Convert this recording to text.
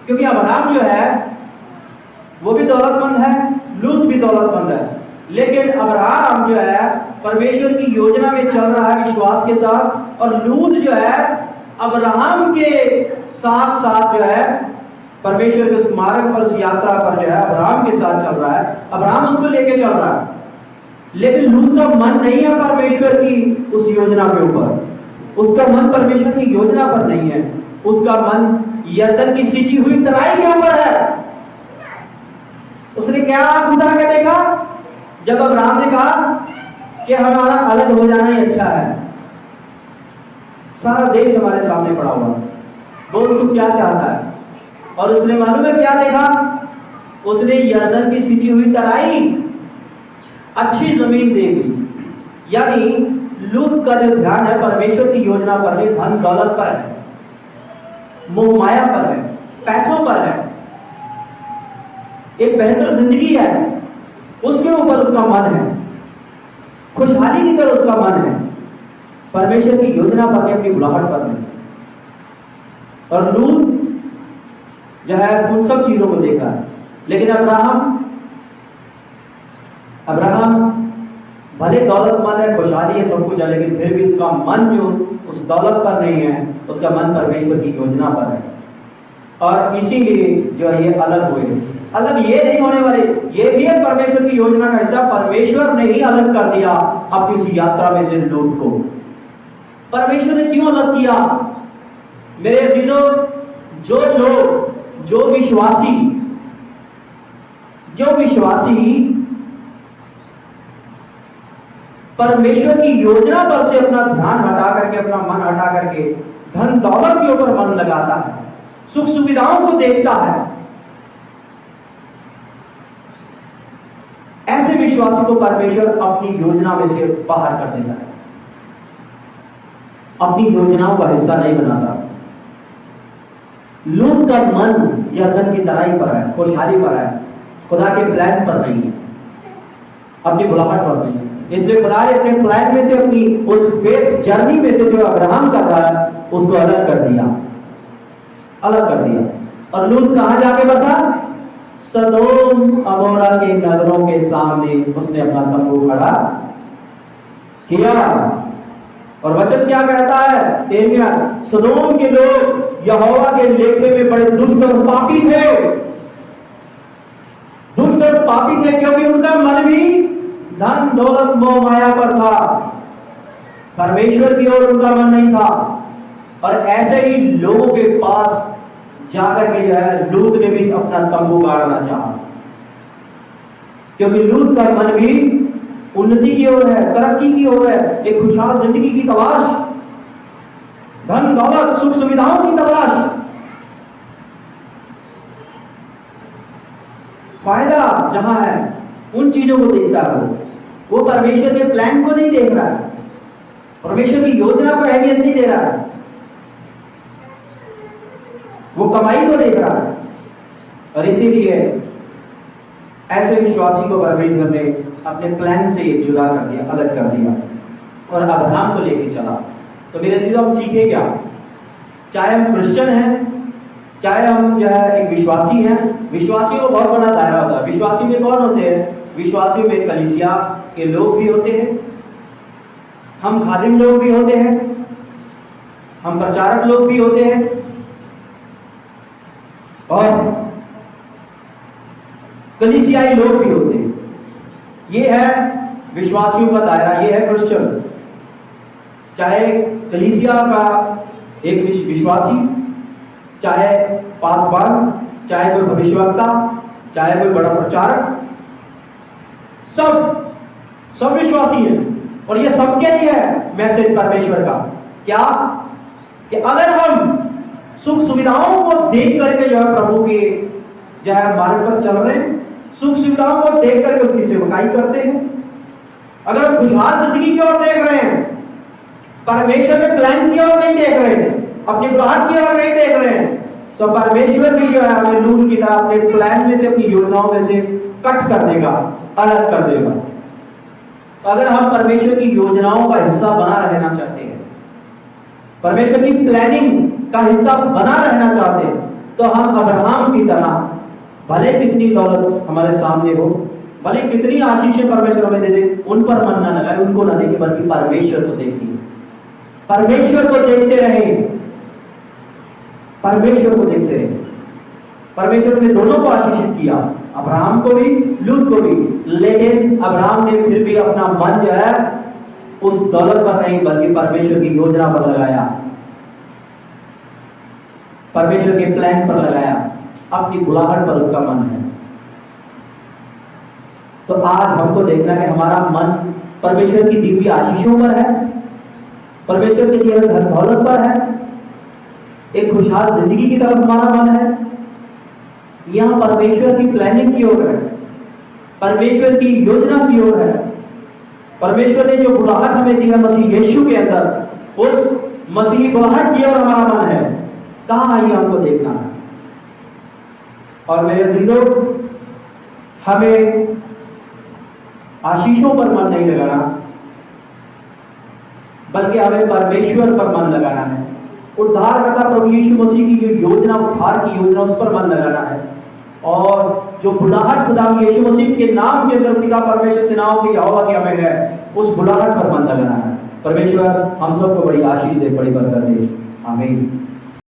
क्योंकि अब्राहम जो है वो भी दौलतमंद है, लूत भी दौलतमंद है, लेकिन अब्राहम जो है परमेश्वर की योजना में चल रहा है विश्वास के साथ, और लूत जो है अब्राहम के साथ साथ जो है परमेश्वर के उस मार्ग पर, उस यात्रा पर जो है अब्राहम के साथ चल रहा है, अब्राहम उसको लेके चल रहा है। लेकिन लूत का मन नहीं है परमेश्वर की उस योजना के ऊपर, उसका मन परमेश्वर की योजना पर नहीं है, उसका मन यरदन की सिंची हुई तराई के ऊपर है। उसने क्या खुदा के देखा जब अब्राहम ने कहा कि हमारा अलग हो जाना ही अच्छा है, सारा देश हमारे सामने पड़ा हुआ, बोल तू क्या चाहता है? और उसने मालूम है क्या देखा? उसने यरदन की सिंची हुई तराई, अच्छी जमीन देखी। यानी लूत का जो ध्यान है परमेश्वर की योजना पर नहीं, धन दौलत पर है, मोह माया पर है, पैसों पर है, एक बेहतर जिंदगी है उसके ऊपर उसका मन है, खुशहाली की तरफ उसका मन है, परमेश्वर की योजना पर नहीं, अपनी बुलाहट पर नहीं। और लूत जो है उन सब चीजों को देखा है। लेकिन अब्राहम भले दौलतमंद है, खुशहाली है, सब कुछ है, लेकिन फिर भी उसका मन जो उस दौलत पर नहीं है, उसका मन परमेश्वर की योजना पर है। और इसीलिए जो है ये अलग हुए। अलग ये नहीं होने वाले, ये भी है परमेश्वर की योजना का हिस्सा। परमेश्वर ने ही अलग कर दिया अपनी उसी यात्रा में से लूत को। परमेश्वर ने क्यों अलग किया? मेरे अजीजों, जो लोग, जो विश्वासी परमेश्वर की योजना पर से अपना ध्यान हटा करके, अपना मन हटा करके धन दौलत के ऊपर मन लगाता है, सुख सुविधाओं को देखता है, ऐसे विश्वासी को परमेश्वर अपनी योजना में से बाहर कर देता है, अपनी योजनाओं का हिस्सा नहीं बनाता। लूत का मन यरदन की तराई पर है, खुशहाली पर है, खुदा के प्लान पर नहीं है, अपनी बुलाहट पर नहीं है। इसलिए खुदा ने अपने प्लान में से, अपनी उस फेथ जर्नी में से जो अब्राहम कर रहा है उसको अलग कर दिया। और लूत कहां जाके बसा? सदोम अमोरा के नगरों के सामने उसने अपना तंबू खड़ा किया। और वचन क्या कहता है? सदोम के लोग यहोवा के लेखे में बड़े दुष्ट और पापी थे, क्योंकि उनका मन भी धन दौलत मोह माया पर था, परमेश्वर की ओर उनका मन नहीं था। और ऐसे ही लोगों के पास जाकर के जो है लूत ने भी अपना तंबू गाड़ना चाहा, क्योंकि लूत का मन भी उन्नति की ओर है, तरक्की की ओर है, एक खुशहाल जिंदगी की तलाश, धन दौलत सुख सुविधाओं की तलाश, फायदा जहां है उन चीजों को देखता है। वो परमेश्वर के प्लान को नहीं देख रहा है, परमेश्वर की योजना को अहमियत नहीं दे रहा है, वो कमाई को देख रहा है। और इसीलिए ऐसे विश्वासी को परमेश्वर ने अपने प्लान से जुदा कर दिया, अलग कर दिया और अब्राहम को लेके चला। तो मेरे चीजों हम सीखे क्या? चाहे हम क्रिश्चियन हैं, चाहे हम जो है एक विश्वासी हैं, विश्वासियों को बहुत बड़ा दायरा होता है। विश्वासी में कौन होते हैं? विश्वासियों में कलीसिया के लोग भी होते हैं, हम खादिम लोग भी होते हैं, हम प्रचारक लोग भी होते हैं, और कलीसियाई लोग भी होते हैं। ये है विश्वासियों का दायरा, ये है क्रिश्चियन। चाहे कलीसिया का एक विश्वासी, चाहे पासवान, चाहे कोई भविष्यवक्ता, चाहे कोई बड़ा प्रचारक, सब विश्वासी है। और ये सबके लिए है मैसेज परमेश्वर का। क्या? कि अगर हम सुख सुविधाओं को देख करके जो है प्रभु के जो है मार्ग पर चल रहे हैं, सुख सुविधाओं को देख करके उसकी सेवकाई करते हैं, अगर हम खुशहाल जिंदगी की ओर देख रहे हैं, परमेश्वर के प्लान की ओर नहीं देख रहे हैं, अपनी बुलाहट की ओर नहीं देख रहे हैं, तो परमेश्वर भी जो है हमें लूत की तरह अपने प्लान में से, अपनी योजनाओं में से कट कर देगा, अलग कर देगा। तो अगर हम परमेश्वर की योजनाओं का हिस्सा बना रहना चाहते हैं, परमेश्वर की प्लानिंग का हिस्सा बना रहना चाहते हैं, तो हम अब्राहम की तरह, भले कितनी दौलत हमारे सामने हो, भले कितनी आशीषें परमेश्वर हमें दे दे, उन पर मन ना लगाए, उनको ना देखे, बल्कि परमेश्वर को देखिए, परमेश्वर को देखते रहे, परमेश्वर को देखते रहे। परमेश्वर ने दोनों को आशीषित किया, अब्राहम को भी, लूत को भी, लेकिन अब्राहम ने फिर भी अपना मन जो है उस दौलत पर नहीं, बल्कि परमेश्वर की योजना पर लगाया, परमेश्वर के प्लान पर लगाया, अपनी बुलाहट पर उसका मन है। तो आज हमको देखना कि हमारा मन परमेश्वर की दिव्य आशीषों पर है, परमेश्वर के दिए धन दौलत पर है, एक खुशहाल जिंदगी की तरफ हमारा मन है, यहां परमेश्वर की प्लानिंग की ओर है, परमेश्वर की योजना की ओर है, परमेश्वर ने जो बुलाहट हमें दी है मसीह यीशु के अंदर, उस मसीही बुलाहट की ओर हमारा मन है। कहां है ये हमको देखना है। और मेरे अजीजों, हमें आशीषों पर मन नहीं लगाना, बल्कि हमें परमेश्वर पर मन लगाना है। उद्धारकर्ता प्रभु यीशु मसीह की जो योजना, उद्धार की योजना, उस पर मन लगाना है। और जो बुलाहट खुदा यीशु मसीह के नाम के अंदर पिता परमेश्वर सेनाओं की यहोवा की हमें है, उस बुलाहट पर मन लगाना है। परमेश्वर हम सबको बड़ी आशीष दे, बड़ी बरकत दे। आमीन।